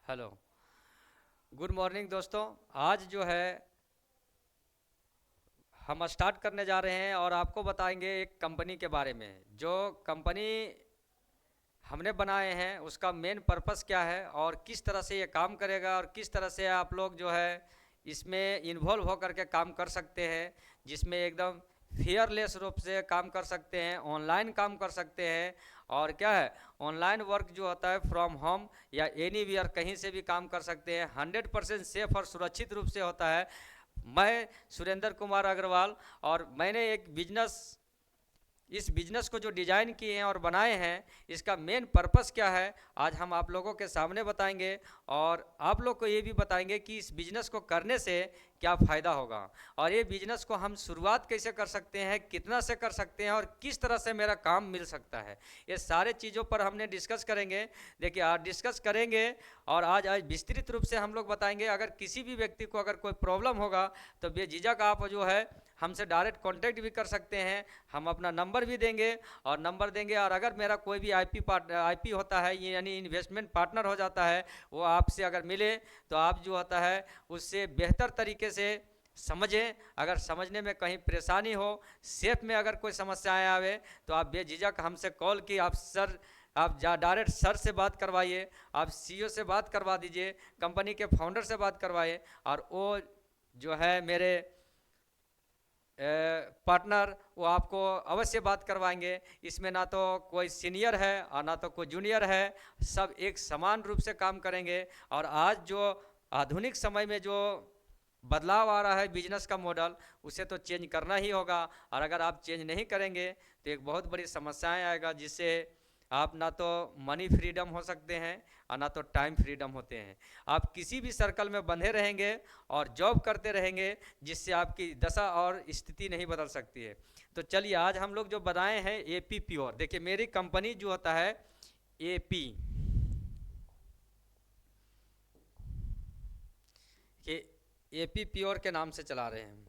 Hello, good morning दोस्तों। आज जो है हम स्टार्ट करने जा रहे हैं और आपको बताएंगे एक कंपनी के बारे में। जो कंपनी हमने बनाए हैं उसका मेन पर्पस क्या है और किस तरह से ये काम करेगा और किस तरह से आप लोग जो है इसमें इन्वॉल्व होकर के काम कर सकते हैं, जिसमें एकदम फियरलेस रूप से काम कर सकते हैं, ऑनलाइन काम कर सकते हैं। और क्या है, ऑनलाइन वर्क जो होता है फ्रॉम होम या एनी वेयर कहीं से भी काम कर सकते हैं, 100% सेफ और सुरक्षित रूप से होता है। मैं सुरेंद्र कुमार अग्रवाल, और मैंने एक बिजनेस इस बिजनेस को जो डिज़ाइन किए हैं और बनाए हैं, इसका मेन पर्पस क्या है आज हम आप लोगों के सामने बताएंगे। और आप लोग को ये भी बताएंगे कि इस बिजनेस को करने से क्या फ़ायदा होगा और ये बिजनेस को हम शुरुआत कैसे कर सकते हैं, कितना से कर सकते हैं और किस तरह से मेरा काम मिल सकता है। ये सारे चीज़ों पर हमने डिस्कस करेंगे। देखिए, आज डिस्कस करेंगे और आज विस्तृत रूप से हम लोग बताएंगे। अगर किसी भी व्यक्ति को अगर कोई प्रॉब्लम होगा तो बेझिझक आप जो है हमसे डायरेक्ट कांटेक्ट भी कर सकते हैं। हम अपना नंबर भी देंगे और अगर मेरा कोई भी आईपी होता है, यानी इन्वेस्टमेंट पार्टनर हो जाता है, वो आपसे अगर मिले तो आप जो होता है उससे बेहतर तरीके से समझें। अगर समझने में कहीं परेशानी हो, सेफ में अगर कोई समस्याएं आवे, तो आप बेझिझक हमसे कॉल की आप डायरेक्ट सर से बात करवाइए, आप सीईओ से बात करवा दीजिए, कंपनी के फाउंडर से बात करवाइए। और वो जो है मेरे पार्टनर, वो आपको अवश्य बात करवाएंगे। इसमें ना तो कोई सीनियर है और ना तो कोई जूनियर है, सब एक समान रूप से काम करेंगे। और आज जो आधुनिक समय में जो बदलाव आ रहा है बिजनेस का मॉडल, उसे तो चेंज करना ही होगा। और अगर आप चेंज नहीं करेंगे तो एक बहुत बड़ी समस्याएं आएगा, जिससे आप ना तो मनी फ्रीडम हो सकते हैं और ना तो टाइम फ्रीडम होते हैं। आप किसी भी सर्कल में बंधे रहेंगे और जॉब करते रहेंगे, जिससे आपकी दशा और स्थिति नहीं बदल सकती है। तो चलिए, आज हम लोग जो बनाए हैं एपी प्योर। देखिए, मेरी कंपनी जो होता है एपी, ये एपी प्योर के नाम से चला रहे हैं।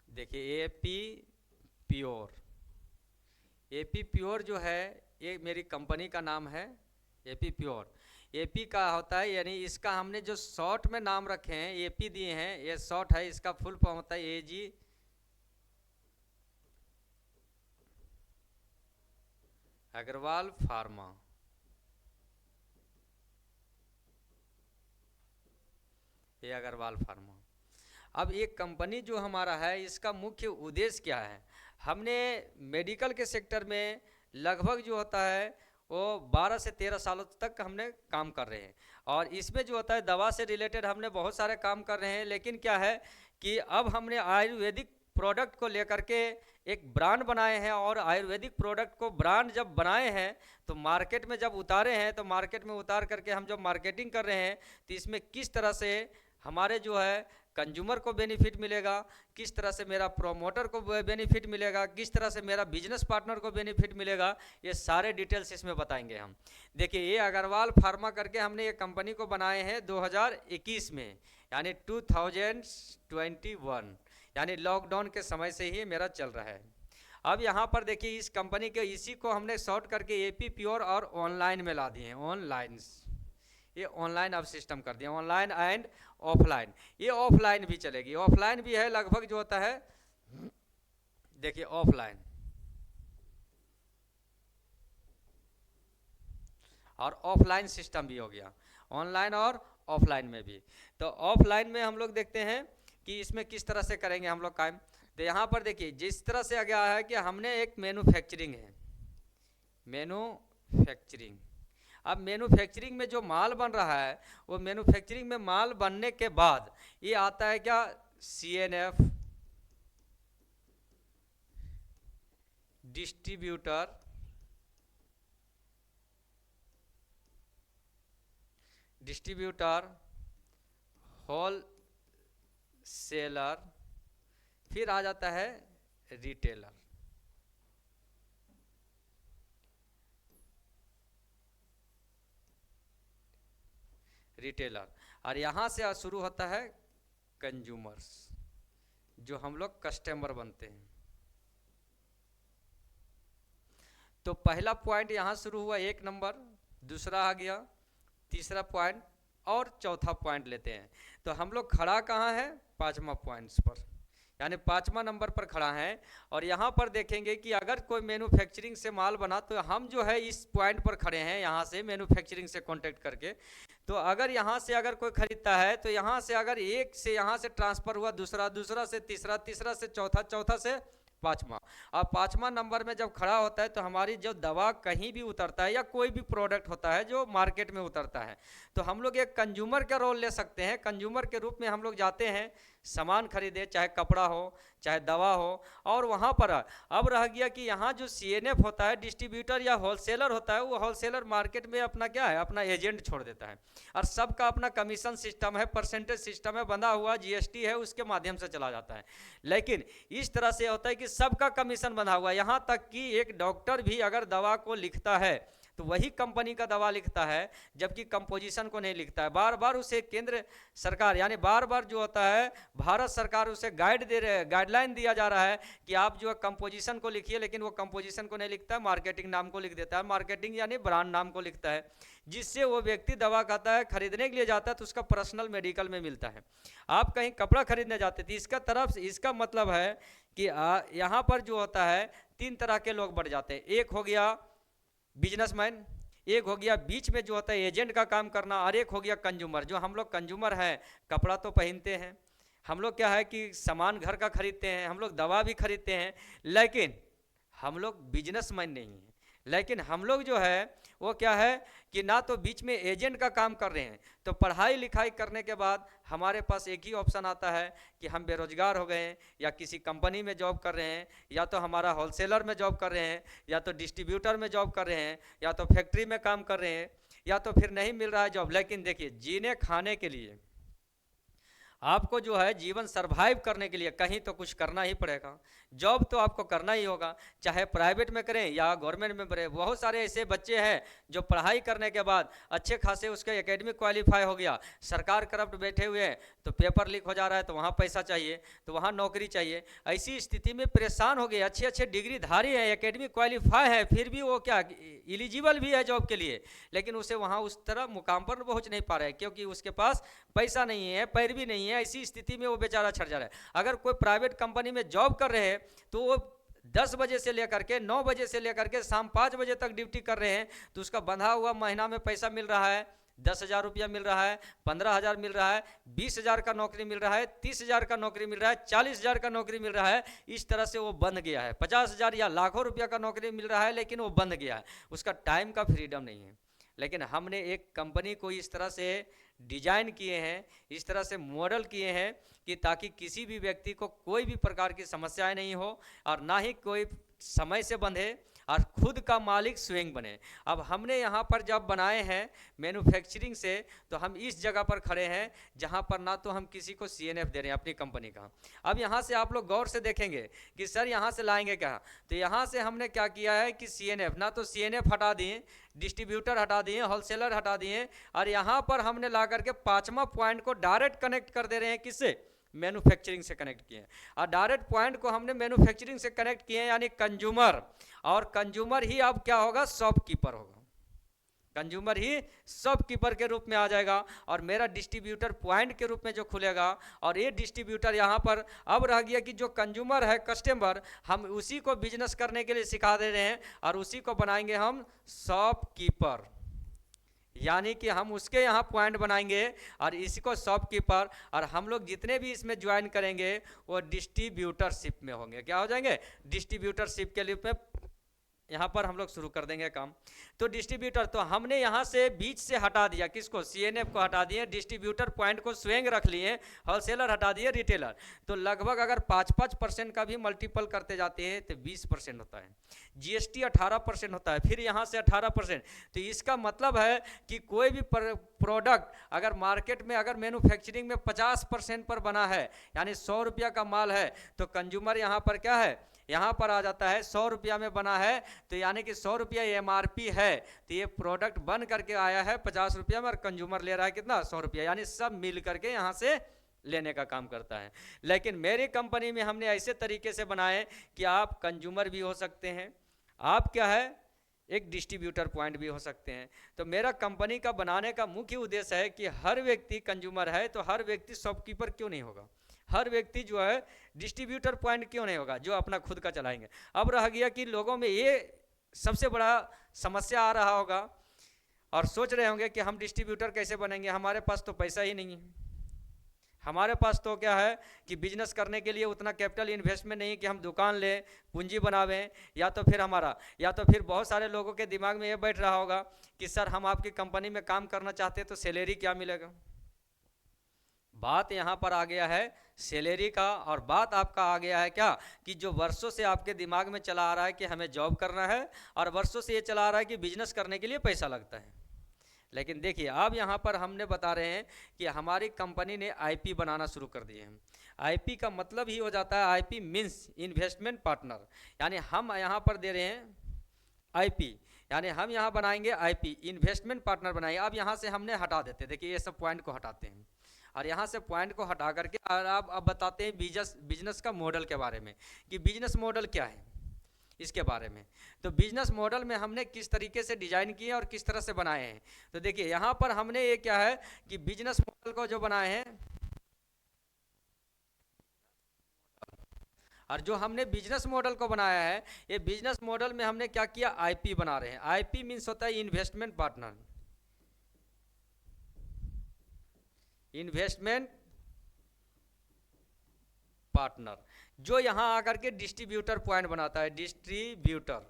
देखिए, एपी प्योर, एपी प्योर जो है ये मेरी कंपनी का नाम है, एपी प्योर। एपी का होता है, यानी इसका हमने जो शॉर्ट में नाम रखे हैं, एपी दिए हैं, ये शॉर्ट है। इसका फुल फॉर्म होता है एजी अग्रवाल फार्मा। ये अग्रवाल फार्मा। अब ये कंपनी जो हमारा है, इसका मुख्य उद्देश्य क्या है। हमने मेडिकल के सेक्टर में लगभग जो होता है वो 12 से 13 सालों तक हमने काम कर रहे हैं। और इसमें जो होता है दवा से रिलेटेड हमने बहुत सारे काम कर रहे हैं। लेकिन क्या है कि अब हमने आयुर्वेदिक प्रोडक्ट को लेकर के एक ब्रांड बनाए हैं। और आयुर्वेदिक प्रोडक्ट को ब्रांड जब बनाए हैं तो मार्केट में जब उतारे हैं, तो मार्केट में उतार करके हम जब मार्केटिंग कर रहे हैं, तो इसमें किस तरह से हमारे जो है कंज्यूमर को बेनिफिट मिलेगा, किस तरह से मेरा प्रोमोटर को बेनिफिट मिलेगा, किस तरह से मेरा बिजनेस पार्टनर को बेनिफिट मिलेगा, ये सारे डिटेल्स इसमें बताएंगे हम। देखिए, ये अग्रवाल फार्मा करके हमने ये कंपनी को बनाए हैं 2021 में, यानी 2021, यानी लॉकडाउन के समय से ही मेरा चल रहा है। अब यहाँ पर देखिए, इस कंपनी के इसी को हमने शॉर्ट करके एपी प्योर और ऑनलाइन में ला दिए हैं। ऑनलाइन, ये ऑनलाइन अब सिस्टम कर दिया, ऑनलाइन एंड ऑफलाइन। ये ऑफलाइन भी चलेगी, ऑफलाइन भी है लगभग जो होता है। देखिए, ऑफलाइन और ऑफलाइन सिस्टम भी हो गया, ऑनलाइन और ऑफलाइन में भी। तो ऑफलाइन में हम लोग देखते हैं कि इसमें किस तरह से करेंगे हम लोग काम। तो यहाँ पर देखिए, जिस तरह से आ गया है कि हमने एक मैन्युफैक्चरिंग है, मैन्युफैक्चरिंग। अब मैन्युफैक्चरिंग में जो माल बन रहा है, वो मैन्युफैक्चरिंग में माल बनने के बाद ये आता है क्या, CNF, distributor, distributor, wholesaler, फिर आ जाता है रिटेलर। रिटेलर, और यहाँ से शुरू होता है कंज्यूमर्स, जो हम लोग कस्टमर बनते हैं। तो पहला पॉइंट यहाँ शुरू हुआ 1 नंबर, दूसरा आ गया, तीसरा पॉइंट और चौथा पॉइंट लेते हैं। तो हम लोग खड़ा कहाँ है? 5वां पॉइंट्स पर, यानी 5वां नंबर पर खड़ा है। और यहाँ पर देखेंगे कि अगर कोई मैन्युफैक्चरिंग से माल बना तो हम जो है इस पॉइंट पर खड़े हैं, यहाँ से मैन्युफैक्चरिंग से कांटेक्ट करके। तो अगर यहाँ से अगर कोई खरीदता है तो यहाँ से अगर एक से यहाँ से ट्रांसफ़र हुआ दूसरा, दूसरा से तीसरा, तीसरा से चौथा, चौथा से 5वां। अब 5वां नंबर में जब खड़ा होता है तो हमारी जो दवा कहीं भी उतरता है या कोई भी प्रोडक्ट होता है जो मार्केट में उतरता है, तो हम लोग एक कंज्यूमर का रोल ले सकते हैं। कंज्यूमर के रूप में हम लोग जाते हैं, सामान खरीदे, चाहे कपड़ा हो चाहे दवा हो। और वहाँ पर अब रह गया कि यहाँ जो CNF होता है, डिस्ट्रीब्यूटर या होलसेलर होता है, वो होलसेलर मार्केट में अपना क्या है, अपना एजेंट छोड़ देता है। और सबका अपना कमीशन सिस्टम है, परसेंटेज सिस्टम है, बंधा हुआ GST है, उसके माध्यम से चला जाता है। लेकिन इस तरह से होता है कि सबका कमीशन बंधा हुआ है। यहाँ तक कि एक डॉक्टर भी अगर दवा को लिखता है तो वही कंपनी का दवा लिखता है, जबकि कंपोजिशन को नहीं लिखता है। बार बार उसे केंद्र सरकार, यानी बार बार जो होता है भारत सरकार उसे गाइडलाइन दिया जा रहा है कि आप जो है कंपोजिशन को लिखिए, लेकिन वो कंपोजिशन को नहीं लिखता है, मार्केटिंग नाम को लिख देता है। मार्केटिंग यानी ब्रांड नाम को लिखता है, जिससे वो व्यक्ति दवा खाता है, खरीदने के लिए जाता है तो उसका पर्सनल मेडिकल में मिलता है। आप कहीं कपड़ा खरीदने जाते थे, इसका तरफ इसका मतलब है कि यहाँ पर जो होता है 3 तरह के लोग बढ़ जाते हैं। एक हो गया बिजनेसमैन, एक हो गया बीच में जो होता है एजेंट का काम करना, और एक हो गया कंज्यूमर। जो हम लोग कंज्यूमर हैं, कपड़ा तो पहनते हैं, हम लोग क्या है कि सामान घर का खरीदते हैं, हम लोग दवा भी खरीदते हैं, लेकिन हम लोग बिजनेसमैन नहीं हैं। लेकिन हम लोग जो है वो क्या है कि ना तो बीच में एजेंट का काम कर रहे हैं। तो पढ़ाई लिखाई करने के बाद हमारे पास एक ही ऑप्शन आता है कि हम बेरोजगार हो गए हैं, या किसी कंपनी में जॉब कर रहे हैं, या तो हमारा होलसेलर में जॉब कर रहे हैं, या तो डिस्ट्रीब्यूटर में जॉब कर रहे हैं, या तो फैक्ट्री में काम कर रहे हैं, या तो फिर नहीं मिल रहा है जॉब। लेकिन देखिए, जीने खाने के लिए आपको जो है जीवन सरवाइव करने के लिए कहीं तो कुछ करना ही पड़ेगा। जॉब तो आपको करना ही होगा, चाहे प्राइवेट में करें या गवर्नमेंट में करें। बहुत सारे ऐसे बच्चे हैं जो पढ़ाई करने के बाद अच्छे खासे उसके एकेडमिक क्वालिफाई हो गया, सरकार करप्ट बैठे हुए हैं, तो पेपर लीक हो जा रहा है, तो वहाँ पैसा चाहिए, तो वहाँ नौकरी चाहिए। ऐसी स्थिति में परेशान हो गए, अच्छे अच्छे डिग्रीधारी हैं, एकेडमिक क्वालिफाई है, फिर भी वो क्या एलिजिबल भी है जॉब के लिए, लेकिन उसे वहाँ उस तरह मुकाम पर पहुँच नहीं पा रहे हैं, क्योंकि उसके पास पैसा नहीं है, पैरवी नहीं है। ऐसी स्थिति में वो बेचारा छट जा रहा है। अगर कोई प्राइवेट कंपनी में जॉब कर रहे हैं तो वो 10 बजे से लेकर के 9 बजे से लेकर के शाम 5 बजे तक ड्यूटी कर रहे हैं, तो उसका बंधा हुआ महीना में पैसा मिल रहा है 10,000 रुपया मिल रहा है, 15,000 मिल रहा है, 20,000 का नौकरी मिल रहा है, 30,000 का नौकरी मिल रहा है, 40,000 का नौकरी मिल रहा है। इस तरह से वो बंध गया है। 50,000 या लाखों रुपया का नौकरी मिल रहा है, लेकिन वो बंध गया है, उसका टाइम का फ्रीडम नहीं है। लेकिन हमने एक कंपनी को इस तरह से डिजाइन किए हैं, इस तरह से मॉडल किए हैं कि ताकि किसी भी व्यक्ति को कोई भी प्रकार की समस्याएं नहीं हो, और ना ही कोई समय से बंधे, और खुद का मालिक स्वयं बने। अब हमने यहाँ पर जब बनाए हैं मैन्युफैक्चरिंग से, तो हम इस जगह पर खड़े हैं जहाँ पर ना तो हम किसी को CNF दे रहे हैं अपनी कंपनी का। अब यहाँ से आप लोग गौर से देखेंगे कि सर यहाँ से लाएंगे क्या, तो यहाँ से हमने क्या किया है कि CNF, ना तो CNF हटा दिए, डिस्ट्रीब्यूटर हटा दिए, होलसेलर हटा दिए, और यहाँ पर हमने ला करके 5वां पॉइंट को डायरेक्ट कनेक्ट कर दे रहे हैं। किससे? मैन्युफैक्चरिंग से कनेक्ट किए हैं। और डायरेक्ट पॉइंट को हमने मैन्युफैक्चरिंग से कनेक्ट किए हैं, यानी कंज्यूमर। और कंज्यूमर ही अब क्या होगा? शॉपकीपर होगा। कंज्यूमर ही शॉपकीपर के रूप में आ जाएगा, और मेरा डिस्ट्रीब्यूटर पॉइंट के रूप में जो खुलेगा। और ये डिस्ट्रीब्यूटर यहाँ पर अब रह गया कि जो कंज्यूमर है, कस्टमर, हम उसी को बिजनेस करने के लिए सिखा दे रहे हैं, और उसी को बनाएंगे हम शॉपकीपर। यानी कि हम उसके यहाँ पॉइंट बनाएंगे और इसको शॉपकीपर, और हम लोग जितने भी इसमें ज्वाइन करेंगे वो डिस्ट्रीब्यूटरशिप में होंगे। क्या हो जाएंगे? डिस्ट्रीब्यूटरशिप के लिए यहाँ पर हम लोग शुरू कर देंगे काम। तो डिस्ट्रीब्यूटर, तो हमने यहाँ से बीच से हटा दिया, किसको? CNF को हटा दिए, डिस्ट्रीब्यूटर पॉइंट को स्वयं रख लिए, होलसेलर हटा दिए, रिटेलर। तो लगभग अगर 5% का भी मल्टीपल करते जाते हैं तो 20% होता है। GST 18% होता है, फिर यहाँ से 18%। तो इसका मतलब है कि कोई भी प्रोडक्ट अगर मार्केट में, अगर मैन्युफैक्चरिंग में 50% पर बना है, यानी 100 रुपया का माल है, तो कंज्यूमर यहाँ पर क्या है? यहाँ पर आ जाता है 100 रुपया में बना है, तो यानी कि 100 रुपया MRP है, तो ये प्रोडक्ट बन करके आया है 50 रुपया में, और कंज्यूमर ले रहा है कितना? 100 रुपया। यानी सब मिल करके यहाँ से लेने का काम करता है। लेकिन मेरी कंपनी में हमने ऐसे तरीके से बनाए कि आप कंज्यूमर भी हो सकते हैं, आप क्या है एक डिस्ट्रीब्यूटर पॉइंट भी हो सकते हैं। तो मेरा कंपनी का बनाने का मुख्य उद्देश्य है कि हर व्यक्ति कंज्यूमर है तो हर व्यक्ति शॉपकीपर क्यों नहीं होगा, हर व्यक्ति जो है डिस्ट्रीब्यूटर पॉइंट क्यों नहीं होगा जो अपना खुद का चलाएंगे। अब रह गया कि लोगों में ये सबसे बड़ा समस्या आ रहा होगा और सोच रहे होंगे कि हम डिस्ट्रीब्यूटर कैसे बनेंगे, हमारे पास तो पैसा ही नहीं है, हमारे पास तो क्या है कि बिजनेस करने के लिए उतना कैपिटल इन्वेस्टमेंट नहीं कि हम दुकान लें, पूंजी बनावें, या तो फिर बहुत सारे लोगों के दिमाग में ये बैठ रहा होगा कि सर हम आपकी कंपनी में काम करना चाहते हैं तो सैलरी क्या मिलेगा। बात यहाँ पर आ गया है सैलरी का, और बात आपका आ गया है क्या कि जो वर्षों से आपके दिमाग में चला आ रहा है कि हमें जॉब करना है, और वर्षों से ये चला आ रहा है कि बिजनेस करने के लिए पैसा लगता है। लेकिन देखिए अब यहाँ पर हमने बता रहे हैं कि हमारी कंपनी ने आईपी बनाना शुरू कर दिए हैं। आईपी का मतलब ही हो जाता है, आईपी मीन्स इन्वेस्टमेंट पार्टनर, यानी हम यहाँ पर दे रहे हैं आईपी, यानी हम यहाँ बनाएंगे आईपी इन्वेस्टमेंट पार्टनर बनाएंगे। अब यहाँ से हमने हटा देते, देखिए ये सब पॉइंट को हटाते हैं और यहाँ से पॉइंट को हटा करके और अब बताते हैं बिजनेस का मॉडल के बारे में कि बिजनेस मॉडल क्या है इसके बारे में। तो बिजनेस मॉडल में हमने किस तरीके से डिजाइन किए और किस तरह से बनाए हैं। तो देखिए यहाँ पर हमने ये क्या है कि बिजनेस मॉडल को जो बनाए हैं, और जो हमने बिजनेस मॉडल को बनाया है, ये बिजनेस मॉडल में हमने क्या किया, आईपी बना रहे हैं। आईपी मीन्स होता है इन्वेस्टमेंट पार्टनर, इन्वेस्टमेंट पार्टनर, जो यहां आकर के डिस्ट्रीब्यूटर पॉइंट बनाता है। डिस्ट्रीब्यूटर,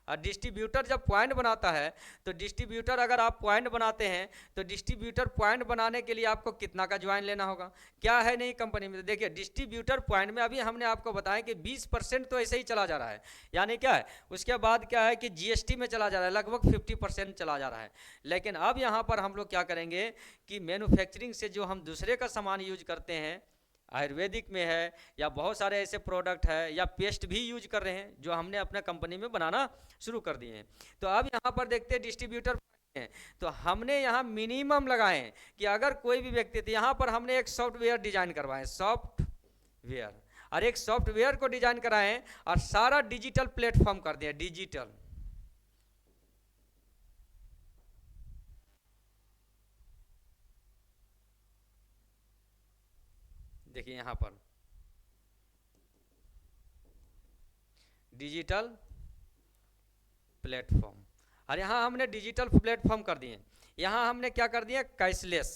और डिस्ट्रीब्यूटर जब पॉइंट बनाता है तो डिस्ट्रीब्यूटर अगर आप पॉइंट बनाते हैं तो डिस्ट्रीब्यूटर पॉइंट बनाने के लिए आपको कितना का ज्वाइन लेना होगा, क्या है नहीं कंपनी में। तो देखिए डिस्ट्रीब्यूटर पॉइंट में अभी हमने आपको बताया कि 20% तो ऐसे ही चला जा रहा है, यानी क्या है उसके बाद क्या है कि जीएसटी में चला जा रहा है, लगभग 50% चला जा रहा है। लेकिन अब यहाँ पर हम लोग क्या करेंगे कि मैन्युफैक्चरिंग से जो हम दूसरे का सामान यूज करते हैं, आयुर्वेदिक में है या बहुत सारे ऐसे प्रोडक्ट है या पेस्ट भी यूज कर रहे हैं जो हमने अपने कंपनी में बनाना शुरू कर दिए हैं। तो अब यहाँ पर देखते हैं डिस्ट्रीब्यूटर हैं, तो हमने यहाँ मिनिमम लगाए हैं कि अगर कोई भी व्यक्ति, तो यहाँ पर हमने एक सॉफ्टवेयर डिजाइन करवाए, सॉफ्टवेयर, और एक सॉफ्टवेयर को डिजाइन कराएं और सारा डिजिटल प्लेटफॉर्म कर दिया, डिजिटल। देखिए यहाँ पर डिजिटल प्लेटफॉर्म, और यहाँ हमने डिजिटल प्लेटफॉर्म कर दिए। यहाँ हमने क्या कर दिया, कैशलेस,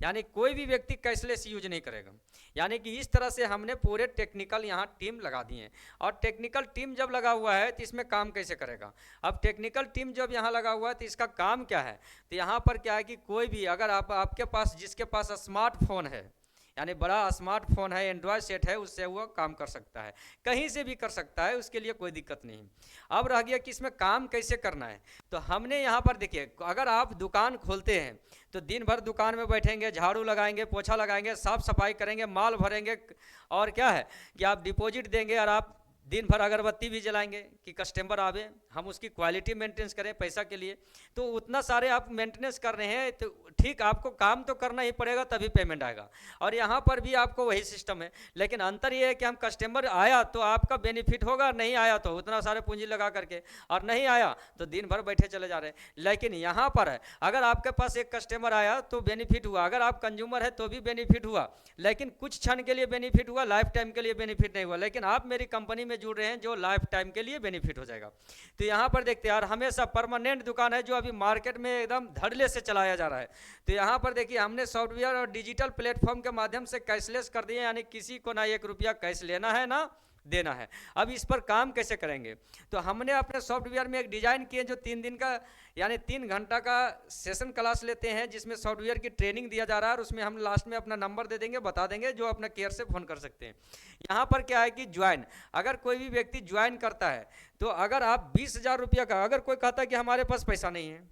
यानी कोई भी व्यक्ति कैशलेस यूज नहीं करेगा। यानी कि इस तरह से हमने पूरे टेक्निकल यहाँ टीम लगा दिए हैं। और टेक्निकल टीम जब लगा हुआ है तो इसमें काम कैसे करेगा। अब टेक्निकल टीम जब यहाँ लगा हुआ है तो इसका काम क्या है, तो यहाँ पर क्या है कि कोई भी अगर आपके पास, जिसके पास स्मार्टफोन है, यानी बड़ा स्मार्टफोन है, एंड्रॉयड सेट है, उससे वो काम कर सकता है, कहीं से भी कर सकता है, उसके लिए कोई दिक्कत नहीं। अब रह गया कि इसमें काम कैसे करना है। तो हमने यहाँ पर देखिए, अगर आप दुकान खोलते हैं तो दिन भर दुकान में बैठेंगे, झाड़ू लगाएंगे, पोछा लगाएंगे, साफ सफाई करेंगे, माल भरेंगे, और क्या है कि आप डिपॉजिट देंगे, और आप दिन भर अगरबत्ती भी जलाएंगे कि कस्टमर आवे, हम उसकी क्वालिटी मेंटेनेंस करें पैसा के लिए। तो उतना सारे आप मेंटेनेंस कर रहे हैं, तो ठीक आपको काम तो करना ही पड़ेगा तभी पेमेंट आएगा। और यहाँ पर भी आपको वही सिस्टम है, लेकिन अंतर ये है कि हम कस्टमर आया तो आपका बेनिफिट होगा, नहीं आया तो उतना सारे पूंजी लगा करके, और नहीं आया तो दिन भर बैठे चले जा रहे हैं। लेकिन यहाँ पर है, अगर आपके पास एक कस्टमर आया तो बेनिफिट हुआ, अगर आप कंज्यूमर है तो भी बेनिफिट हुआ, लेकिन कुछ क्षण के लिए बेनिफिट हुआ, लाइफ टाइम के लिए बेनिफिट नहीं हुआ। लेकिन आप मेरी कंपनी में जुड़ रहे हैं जो लाइफ टाइम के लिए बेनिफिट हो जाएगा। तो यहाँ पर देखते हैं यार, हमेशा परमानेंट दुकान है जो अभी मार्केट में एकदम धड़ल्ले से चलाया जा रहा है। तो यहाँ पर देखिए हमने सॉफ्टवेयर और डिजिटल प्लेटफॉर्म के माध्यम से कैशलेस कर दिए, यानी किसी को ना 1 रुपया कैश लेना है ना देना है। अब इस पर काम कैसे करेंगे, तो हमने अपने सॉफ्टवेयर में एक डिजाइन किए जो 3 दिन का, यानी 3 घंटा का सेशन क्लास लेते हैं, जिसमें सॉफ्टवेयर की ट्रेनिंग दिया जा रहा है, और उसमें हम लास्ट में अपना नंबर दे देंगे, बता देंगे, जो अपना केयर से फ़ोन कर सकते हैं। यहाँ पर क्या है कि ज्वाइन, अगर कोई भी व्यक्ति ज्वाइन करता है तो अगर आप 20,000 रुपया का, अगर कोई कहता है कि हमारे पास पैसा नहीं है,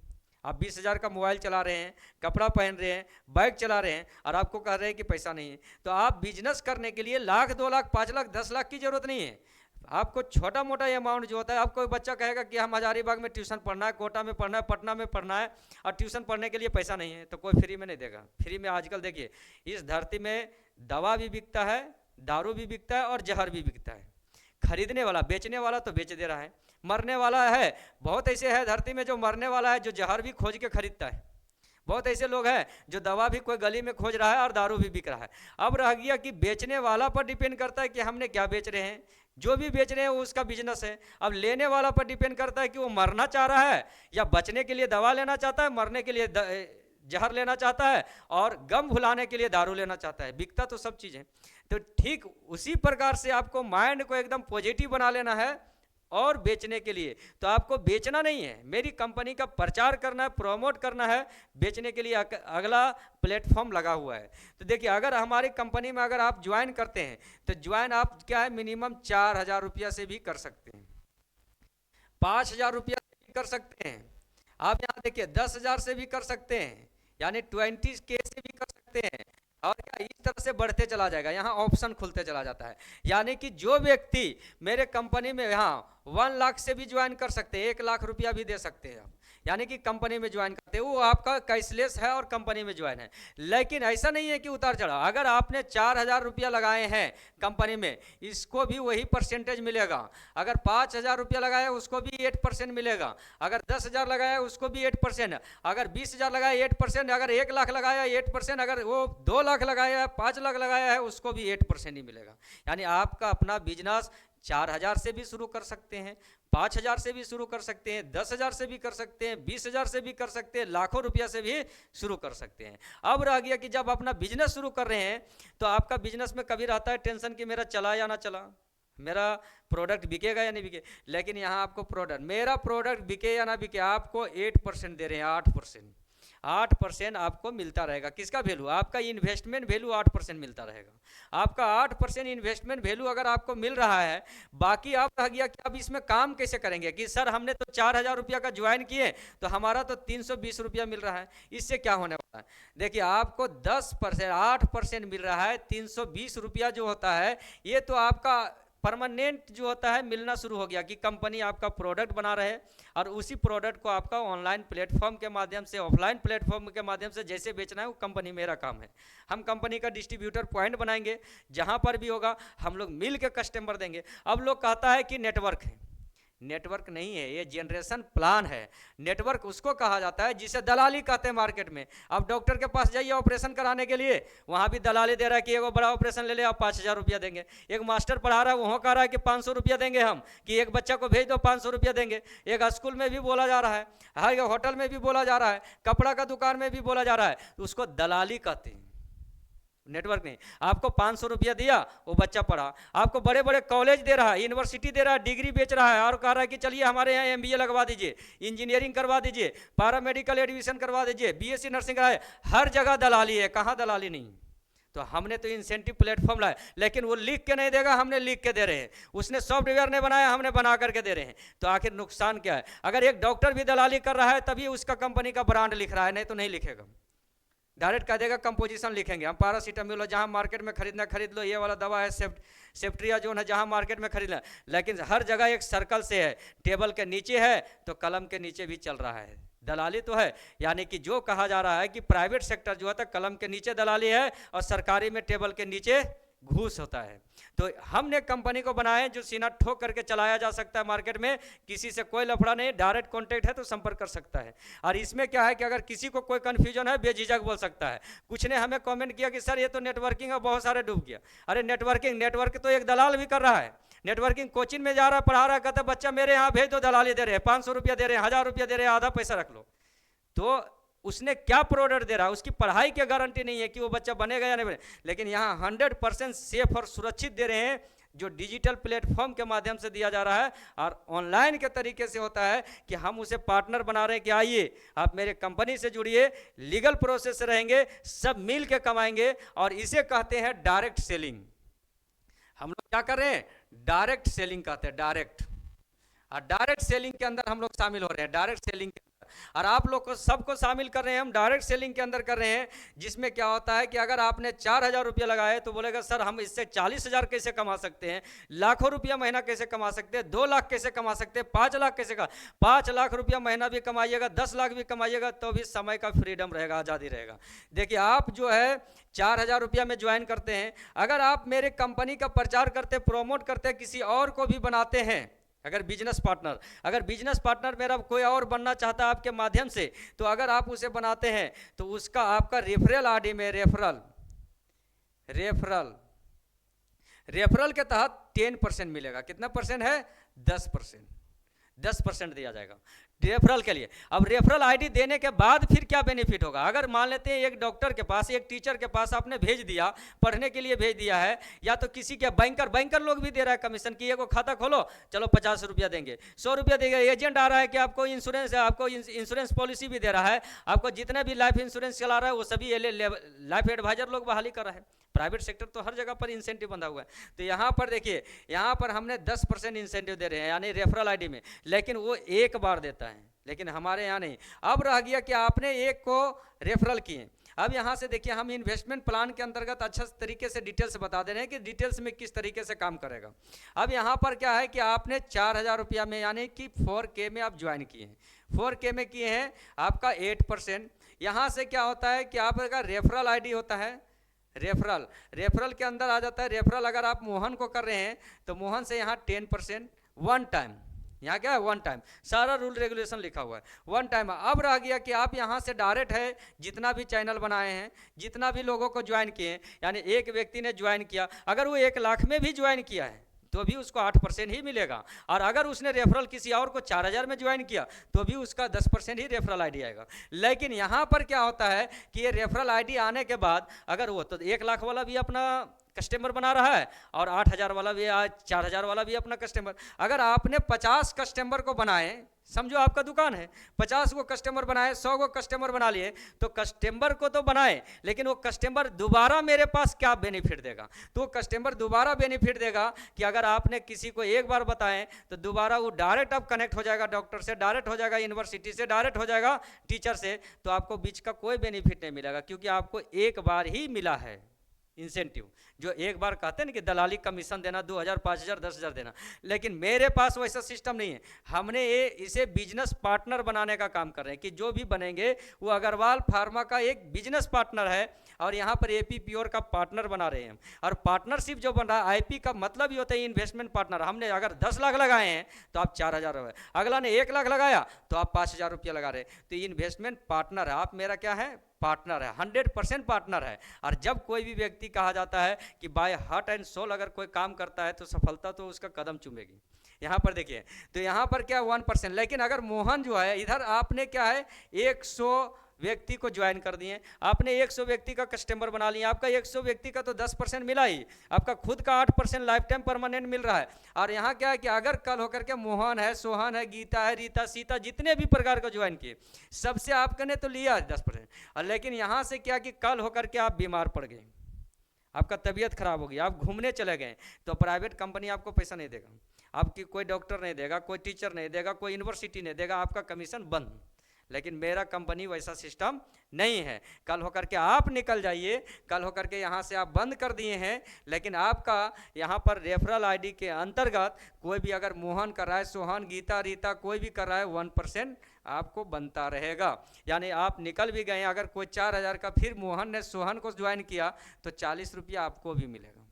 आप 20,000 का मोबाइल चला रहे हैं, कपड़ा पहन रहे हैं, बाइक चला रहे हैं, और आपको कह रहे हैं कि पैसा नहीं है, तो आप बिजनेस करने के लिए 1 लाख 2 लाख 5 लाख 10 लाख की जरूरत नहीं है। आपको छोटा मोटा अमाउंट जो होता है, आपको बच्चा कहेगा कि हम हजारीबाग में ट्यूशन पढ़ना है, कोटा में पढ़ना है, पटना में पढ़ना है, और ट्यूशन पढ़ने के लिए पैसा नहीं है, तो कोई फ्री में नहीं देगा। फ्री में आजकल देखिए इस धरती में दवा भी बिकता है, दारू भी बिकता है और जहर भी बिकता है। खरीदने वाला, बेचने वाला तो बेच दे रहा है, मरने वाला है। बहुत ऐसे है धरती में जो मरने वाला है, जो जहर भी खोज के खरीदता है। बहुत ऐसे लोग हैं जो दवा भी कोई गली में खोज रहा है और दारू भी बिक रहा है। अब रह गया कि बेचने वाला पर डिपेंड करता है कि हमने क्या बेच रहे हैं। जो भी बेच रहे हैं वो उसका बिजनेस है। अब लेने वाला पर डिपेंड करता है कि वो मरना चाह रहा है या बचने के लिए दवा लेना चाहता है, मरने के लिए जहर लेना चाहता है और गम भुलाने के लिए दारू लेना चाहता है। बिकता तो सब चीज़ है। तो ठीक उसी प्रकार से आपको माइंड को एकदम पॉजिटिव बना लेना है और बेचने के लिए। तो आपको बेचना नहीं है, मेरी कंपनी का प्रचार करना है, प्रमोट करना है। बेचने के लिए अगला प्लेटफॉर्म लगा हुआ है। तो देखिए अगर हमारी कंपनी में अगर आप ज्वाइन करते हैं तो ज्वाइन आप क्या है, मिनिमम 4,000 रुपया से भी कर सकते हैं, 5,000 रुपया से भी कर सकते हैं। आप यहाँ देखिए 10,000 से भी कर सकते हैं, यानी 20K से भी कर सकते हैं। और क्या इस तरह से बढ़ते चला जाएगा, यहाँ ऑप्शन खुलते चला जाता है। यानी कि जो व्यक्ति मेरे कंपनी में यहाँ 1 लाख से भी ज्वाइन कर सकते हैं, 1 लाख रुपया भी दे सकते हैं आप, यानी कि कंपनी में ज्वाइन करते हैं, वो आपका कैशलेस है और कंपनी में ज्वाइन है। लेकिन ऐसा नहीं है कि उतार चढ़ा। अगर आपने 4,000 रुपया लगाए हैं कंपनी में, इसको भी वही परसेंटेज मिलेगा। अगर 5,000 रुपया लगाया उसको भी 8% मिलेगा। अगर 10,000 लगाया उसको भी 8%। अगर 20,000 लगाया 8%। अगर 1 लाख लगाया 8%। अगर वो 2 लाख लगाया, 5 लाख लगाया है, उसको भी 8% ही मिलेगा। यानी आपका अपना बिजनेस 4,000 से भी शुरू कर सकते हैं, 5,000 से भी शुरू कर सकते हैं, 10,000 से भी कर सकते हैं, 20,000 से भी कर सकते हैं, लाखों रुपया से भी शुरू कर सकते हैं। अब रह गया कि जब अपना बिजनेस शुरू कर रहे हैं तो आपका बिजनेस में कभी रहता है टेंशन कि मेरा चला या ना चला, मेरा प्रोडक्ट बिकेगा या नहीं बिके। लेकिन यहाँ आपको मेरा प्रोडक्ट बिके या ना बिके, आपको 8% दे रहे हैं, 8%। 8% आपको मिलता रहेगा। किसका वैल्यू? आपका इन्वेस्टमेंट वैल्यू 8% मिलता रहेगा। आपका 8% इन्वेस्टमेंट वैल्यू अगर आपको मिल रहा है, बाकी आप रह गया कि अब इसमें काम कैसे करेंगे कि सर हमने तो 4,000 रुपया का ज्वाइन किए तो हमारा तो 320 रुपया मिल रहा है, इससे क्या होने वाला है? देखिए आपको 10%, 8% मिल रहा है, 320 रुपया जो होता है ये तो आपका परमानेंट जो होता है मिलना शुरू हो गया कि कंपनी आपका प्रोडक्ट बना रहे और उसी प्रोडक्ट को आपका ऑनलाइन प्लेटफॉर्म के माध्यम से, ऑफलाइन प्लेटफॉर्म के माध्यम से जैसे बेचना है वो कंपनी मेरा काम है। हम कंपनी का डिस्ट्रीब्यूटर पॉइंट बनाएंगे, जहाँ पर भी होगा हम लोग मिल के कस्टमर देंगे। अब लोग कहता है कि नेटवर्क है, नेटवर्क नहीं है, ये जनरेशन प्लान है। नेटवर्क उसको कहा जाता है जिसे दलाली कहते हैं मार्केट में। अब डॉक्टर के पास जाइए ऑपरेशन कराने के लिए, वहाँ भी दलाली दे रहा है कि एक बड़ा ऑपरेशन ले ले आप 5,000 रुपया देंगे। एक मास्टर पढ़ा रहा है, वहाँ कह रहा है कि 500 रुपया देंगे हम, कि एक बच्चा को भेज दो 500 रुपया देंगे। एक स्कूल में भी बोला जा रहा है, हर होटल में भी बोला जा रहा है, कपड़ा का दुकान में भी बोला जा रहा है, तो उसको दलाली कहते हैं, नेटवर्क नहीं। आपको 500 रुपया दिया, वो बच्चा पढ़ा, आपको बड़े बड़े कॉलेज दे रहा है, यूनिवर्सिटी दे रहा है, डिग्री बेच रहा है और कह रहा है कि चलिए हमारे यहाँ MBA लगवा दीजिए, इंजीनियरिंग करवा दीजिए, पैरामेडिकल एडमिशन करवा दीजिए, BSc नर्सिंग कराए। हर जगह दलाली है, कहाँ दलाली नहीं? तो हमने तो इंसेंटिव प्लेटफॉर्म लाया, लेकिन वो लिख के नहीं देगा, हमने लिख के दे रहे हैं। उसने सॉफ्टवेयर ने बनाया, हमने बना करके दे रहे हैं। तो आखिर नुकसान क्या है? अगर एक डॉक्टर भी दलाली कर रहा है तभी उसका कंपनी का ब्रांड लिख रहा है, नहीं तो नहीं लिखेगा। डायरेक्ट कह देगा कंपोजिशन लिखेंगे हम, पैरासीटामोल जहाँ मार्केट में खरीदना खरीद लो, ये वाला दवा है सेफ्ट्रियाजोन है जहाँ मार्केट में खरीदना। लेकिन हर जगह एक सर्कल से है, टेबल के नीचे है तो कलम के नीचे भी चल रहा है, दलाली तो है। यानी कि जो कहा जा रहा है कि प्राइवेट सेक्टर जो है कलम के नीचे दलाली है और सरकारी में टेबल के नीचे घूस होता है। तो हमने कंपनी को बनाया जो सीना ठोक करके चलाया जा सकता है मार्केट में, किसी से कोई लफड़ा नहीं, डायरेक्ट कांटेक्ट है तो संपर्क कर सकता है। और इसमें क्या है कि अगर किसी को कोई कन्फ्यूजन है बेझिझक बोल सकता है। कुछ ने हमें कमेंट किया कि सर ये तो नेटवर्किंग है, बहुत सारे डूब गया। अरे नेटवर्क तो एक दलाल भी कर रहा है। नेटवर्किंग कोचिंग में जा रहा है, पढ़ा रहा है, कहता है बच्चा मेरे यहाँ भेज दो, दलाली दे रहे हैं, 500 रुपया दे रहे हैं, 1,000 रुपया दे रहे हैं, आधा पैसा रख लो। तो उसने क्या प्रोडक्ट दे रहा है, उसकी पढ़ाई की गारंटी नहीं है कि वो बच्चा बनेगा या नहीं बनेगा। लेकिन यहाँ 100% सेफ और सुरक्षित दे रहे हैं, जो डिजिटल प्लेटफॉर्म के माध्यम से दिया जा रहा है और ऑनलाइन के तरीके से होता है कि हम उसे पार्टनर बना रहे हैं कि आइए आप मेरे कंपनी से जुड़िए, लीगल प्रोसेस से रहेंगे, सब मिल के कमाएंगे। और इसे कहते हैं डायरेक्ट सेलिंग। हम लोग क्या कर रहे हैं? डायरेक्ट सेलिंग कहते हैं, डायरेक्ट। और डायरेक्ट सेलिंग के अंदर हम लोग शामिल हो रहे हैं। डायरेक्ट सेलिंग के अंदर और आप लोग को सबको शामिल कर रहे हैं हम डायरेक्ट सेलिंग के अंदर कर रहे हैं, जिसमें क्या होता है कि अगर आपने 4,000 रुपया लगाए तो बोलेगा सर हम इससे 40,000 कैसे कमा सकते हैं, लाखों रुपया महीना कैसे कमा सकते हैं, 2 लाख कैसे कमा सकते हैं, 5 लाख कैसे 5 लाख रुपया महीना भी कमाइएगा, 10 लाख भी कमाइएगा, तो भी समय का फ्रीडम रहेगा, आज़ादी रहेगा। देखिए आप जो है 4,000 रुपया में ज्वाइन करते हैं, अगर आप मेरे कंपनी का प्रचार करते, प्रमोट करते, किसी और को भी बनाते हैं, अगर बिजनेस पार्टनर मेरा कोई और बनना चाहता है आपके माध्यम से, तो अगर आप उसे बनाते हैं तो उसका आपका रेफरल आईडी में रेफरल के तहत 10% मिलेगा। कितना परसेंट है? 10% दिया जाएगा रेफरल के लिए। अब रेफरल आईडी देने के बाद फिर क्या बेनिफिट होगा? अगर मान लेते हैं एक डॉक्टर के पास, एक टीचर के पास आपने भेज दिया, पढ़ने के लिए भेज दिया है, या तो किसी के बैंकर लोग भी दे रहा है कमीशन की, एगो खाता खोलो, चलो 50 रुपया देंगे, 100 रुपया देंगे। एजेंट आ रहा है कि आपको इंश्योरेंस पॉलिसी भी दे रहा है, आपको जितने भी लाइफ इंश्योरेंस चला रहा है वो सभी लाइफ एडवाइजर लोग बहाली कर रहा है। प्राइवेट सेक्टर तो हर जगह पर इंसेंटिव बंधा हुआ है। तो यहाँ पर देखिए, यहाँ पर हमने 10% इंसेंटिव दे रहे हैं, यानी रेफरल आईडी में, लेकिन वो एक बार देता है, लेकिन हमारे यहाँ नहीं। अब रह गया कि आपने एक को रेफरल किए। अब यहाँ से देखिए, हम इन्वेस्टमेंट प्लान के अंतर्गत अच्छा तरीके से डिटेल्स बता दे रहे हैं कि डिटेल्स में किस तरीके से काम करेगा। अब यहाँ पर क्या है कि आपने 4,000 रुपया में, यानी कि 4K में आप ज्वाइन किए हैं, 4K में किए हैं, आपका 8%। यहाँ से क्या होता है कि आपका रेफरल आईडी होता है, रेफरल के अंदर आ जाता है। रेफरल अगर आप मोहन को कर रहे हैं तो मोहन से यहाँ 10% वन टाइम, यहाँ क्या है? वन टाइम, सारा रूल रेगुलेशन लिखा हुआ है, वन टाइम। अब रह गया कि आप यहाँ से डायरेक्ट है, जितना भी चैनल बनाए हैं, जितना भी लोगों को ज्वाइन किए हैं, यानी एक व्यक्ति ने ज्वाइन किया, अगर वो 1 लाख में भी ज्वाइन किया है तो भी उसको 8% ही मिलेगा। और अगर उसने रेफरल किसी और को 4,000 में ज्वाइन किया तो भी उसका 10% ही रेफरल आईडी आएगा। लेकिन यहाँ पर क्या होता है कि ये रेफरल आईडी आने के बाद, अगर वो तो 1 लाख वाला भी अपना कस्टमर बना रहा है और 8,000 वाला भी, 4,000 वाला भी अपना कस्टमर, अगर आपने 50 कस्टमर को बनाए, समझो आपका दुकान है, 50 को कस्टमर बनाए, 100 को कस्टमर बना लिए, तो कस्टमर को तो बनाए, लेकिन वो कस्टमर दोबारा मेरे पास क्या बेनिफिट देगा? तो वो कस्टमर दोबारा बेनिफिट देगा कि अगर आपने किसी को एक बार बताएं तो दोबारा वो डायरेक्ट अब कनेक्ट हो जाएगा, डॉक्टर से डायरेक्ट हो जाएगा, यूनिवर्सिटी से डायरेक्ट हो जाएगा, टीचर से, तो आपको बीच का कोई बेनिफिट नहीं मिलेगा, क्योंकि आपको एक बार ही मिला है इंसेंटिव। जो एक बार कहते हैं ना कि दलाली कमीशन देना, 2,000, 5,000, 10,000 देना, लेकिन मेरे पास वैसा सिस्टम नहीं है। हमने इसे बिजनेस पार्टनर बनाने का काम कर रहे हैं कि जो भी बनेंगे वो अग्रवाल फार्मा का एक बिजनेस पार्टनर है, और यहाँ पर AP प्योर का पार्टनर बना रहे हैं। और पार्टनरशिप जो बन रहा है, IP का मतलब ही होता है इन्वेस्टमेंट पार्टनर। हमने अगर 10 लाख लगाए हैं तो आप 4,000 रुपये, अगला ने 1 लाख लगाया तो आप 5,000 रुपया लगा रहे, तो इन्वेस्टमेंट पार्टनर है। आप मेरा क्या है? पार्टनर है, 100% पार्टनर है। और जब कोई भी व्यक्ति कहा जाता है कि बाय हार्ट एंड सोल अगर कोई काम करता है तो सफलता तो उसका कदम चूमेगी। यहाँ पर देखिए, तो यहाँ पर क्या 1%, लेकिन अगर मोहन जो है, इधर आपने क्या है 100 व्यक्ति को ज्वाइन कर दिए, आपने 100 व्यक्ति का कस्टमर बना लिया, आपका 100 व्यक्ति का तो 10% मिला ही, आपका खुद का 8% लाइफ टाइम परमानेंट मिल रहा है। और यहाँ क्या है कि अगर कल होकर के मोहन है, सोहन है, गीता है, रीता, सीता, जितने भी प्रकार को ज्वाइन किए, सबसे आपने तो लिया 10%, और लेकिन यहाँ से क्या कि कल होकर के आप बीमार पड़ गए, आपका तबीयत खराब हो गई, आप घूमने चले गए, तो प्राइवेट कंपनी आपको पैसा नहीं देगा, आपकी कोई डॉक्टर नहीं देगा, कोई टीचर नहीं देगा, कोई यूनिवर्सिटी नहीं देगा, आपका कमीशन बंद। लेकिन मेरा कंपनी वैसा सिस्टम नहीं है। कल होकर के आप निकल जाइए, कल होकर के यहाँ से आप बंद कर दिए हैं, लेकिन आपका यहाँ पर रेफरल आईडी के अंतर्गत कोई भी अगर मोहन कर रहा है, सोहन, गीता, रीता कोई भी कर रहा है, 1% आपको बनता रहेगा। यानी आप निकल भी गए, अगर कोई 4,000 का फिर मोहन ने सोहन को ज्वाइन किया तो 40 रुपया आपको भी मिलेगा,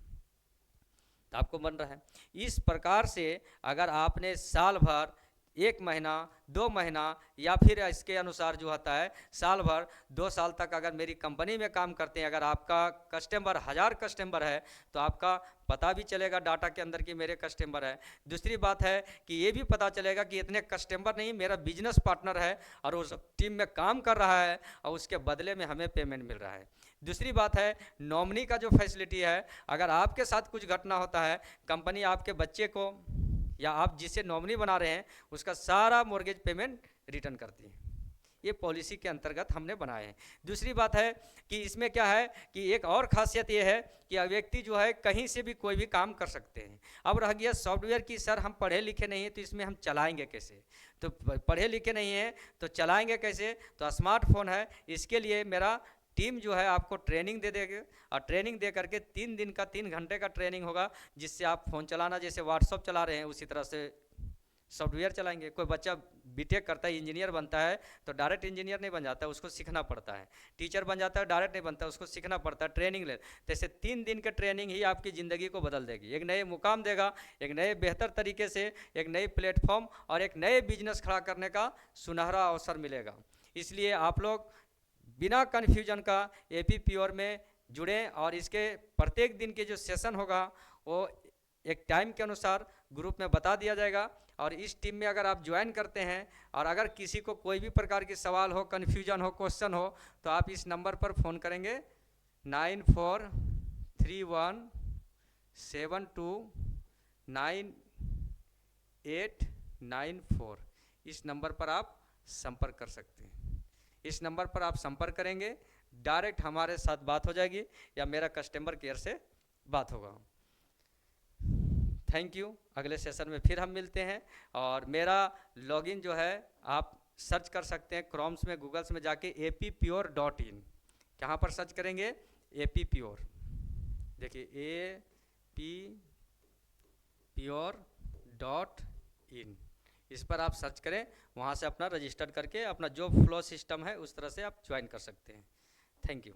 तो आपको बन रहा है। इस प्रकार से अगर आपने साल भर, 1 महीना, 2 महीना, या फिर इसके अनुसार जो होता है साल भर, 2 साल तक अगर मेरी कंपनी में काम करते हैं, अगर आपका कस्टमर 1000 कस्टमर है तो आपका पता भी चलेगा डाटा के अंदर कि मेरे कस्टमर है। दूसरी बात है कि ये भी पता चलेगा कि इतने कस्टमर नहीं, मेरा बिजनेस पार्टनर है और उस टीम में काम कर रहा है और उसके बदले में हमें पेमेंट मिल रहा है। दूसरी बात है नॉमिनी का जो फैसिलिटी है, अगर आपके साथ कुछ घटना होता है, कंपनी आपके बच्चे को या आप जिसे नॉमिनी बना रहे हैं उसका सारा मॉर्गेज पेमेंट रिटर्न करती है। ये पॉलिसी के अंतर्गत हमने बनाए हैं। दूसरी बात है कि इसमें क्या है कि एक और खासियत ये है कि व्यक्ति जो है कहीं से भी कोई भी काम कर सकते हैं। अब रह गया सॉफ्टवेयर की, सर हम पढ़े लिखे नहीं हैं तो इसमें हम चलाएंगे कैसे? तो पढ़े लिखे नहीं हैं तो चलाएंगे कैसे? तो स्मार्टफोन है, इसके लिए मेरा टीम जो है आपको ट्रेनिंग दे देगी, और ट्रेनिंग दे करके 3 दिन का 3 घंटे का ट्रेनिंग होगा, जिससे आप फ़ोन चलाना जैसे व्हाट्सअप चला रहे हैं उसी तरह से सॉफ्टवेयर चलाएंगे। कोई बच्चा बीटेक करता है, इंजीनियर बनता है, तो डायरेक्ट इंजीनियर नहीं बन जाता, उसको सीखना पड़ता है। टीचर बन जाता है, डायरेक्ट नहीं बनता, उसको सीखना पड़ता है, ट्रेनिंग ले। जैसे 3 दिन का ट्रेनिंग ही आपकी ज़िंदगी को बदल देगी, एक नए मुकाम देगा, एक नए बेहतर तरीके से एक नई प्लेटफॉर्म और एक नए बिजनेस खड़ा करने का सुनहरा अवसर मिलेगा। इसलिए आप लोग बिना कन्फ्यूजन का एपी प्योर में जुड़ें, और इसके प्रत्येक दिन के जो सेशन होगा वो एक टाइम के अनुसार ग्रुप में बता दिया जाएगा। और इस टीम में अगर आप ज्वाइन करते हैं और अगर किसी को कोई भी प्रकार की सवाल हो, कन्फ्यूजन हो, क्वेश्चन हो, तो आप इस नंबर पर फ़ोन करेंगे 9431729894। इस नंबर पर आप संपर्क कर सकते हैं। इस नंबर पर आप संपर्क करेंगे, डायरेक्ट हमारे साथ बात हो जाएगी या मेरा कस्टमर केयर से बात होगा। Thank you. अगले सेशन में फिर हम मिलते हैं। और मेरा लॉगिन जो है आप सर्च कर सकते हैं क्रोम्स में, गूगल्स में जाके appure.in। कहाँ पर सर्च करेंगे? appure, देखिए appure.in, इस पर आप सर्च करें, वहाँ से अपना रजिस्टर करके अपना जो फ्लो सिस्टम है उस तरह से आप ज्वाइन कर सकते हैं। Thank you.